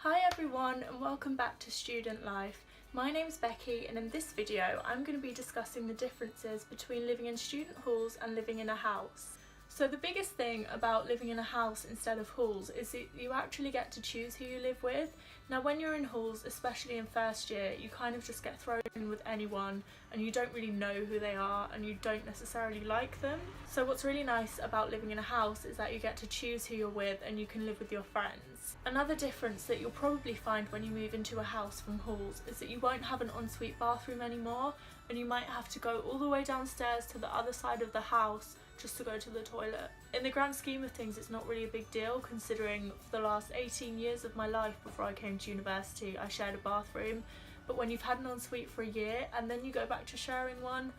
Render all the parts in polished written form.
Hi everyone and welcome back to Student Life. My name's Becky and in this video I'm going to be discussing the differences between living in student halls and living in a house. So the biggest thing about living in a house instead of halls is that you actually get to choose who you live with. Now when you're in halls, especially in first year, you kind of just get thrown in with anyone and you don't really know who they are and you don't necessarily like them. So what's really nice about living in a house is that you get to choose who you're with and you can live with your friends. Another difference that you'll probably find when you move into a house from halls is that you won't have an ensuite bathroom anymore and you might have to go all the way downstairs to the other side of the house just to go to the toilet. In the grand scheme of things, it's not really a big deal considering for the last 18 years of my life before I came to university I shared a bathroom, but when you've had an ensuite for a year and then you go back to sharing one,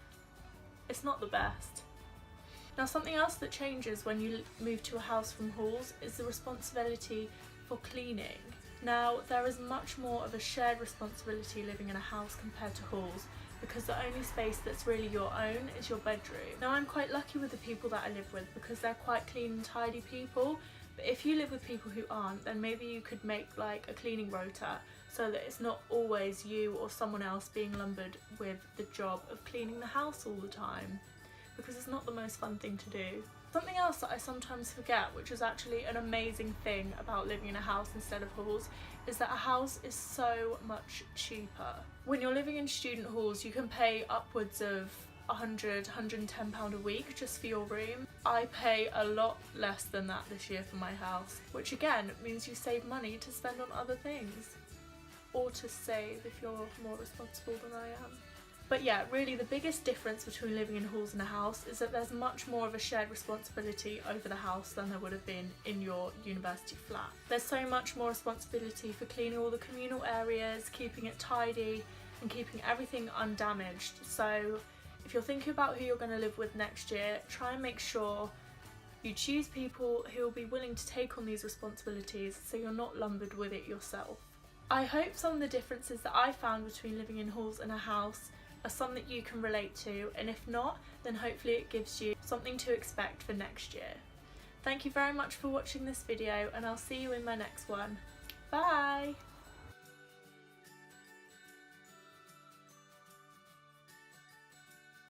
it's not the best. Now something else that changes when you move to a house from halls is the responsibility for cleaning. Now there is much more of a shared responsibility living in a house compared to halls, because the only space that's really your own is your bedroom. Now I'm quite lucky with the people that I live with because they're quite clean and tidy people, but if you live with people who aren't, then maybe you could make like a cleaning rota so that it's not always you or someone else being lumbered with the job of cleaning the house all the time, because it's not the most fun thing to do. Something else that I sometimes forget, which is actually an amazing thing about living in a house instead of halls, is that a house is so much cheaper. When you're living in student halls, you can pay upwards of £100, £110 a week just for your room. I pay a lot less than that this year for my house, which again means you save money to spend on other things, or to save if you're more responsible than I am. But yeah, really the biggest difference between living in halls and a house is that there's much more of a shared responsibility over the house than there would have been in your university flat. There's so much more responsibility for cleaning all the communal areas, keeping it tidy and keeping everything undamaged. So if you're thinking about who you're going to live with next year, try and make sure you choose people who will be willing to take on these responsibilities so you're not lumbered with it yourself. I hope some of the differences that I found between living in halls and a house are some that you can relate to, and if not, then hopefully it gives you something to expect for next year. Thank you very much for watching this video and I'll see you in my next one. Bye!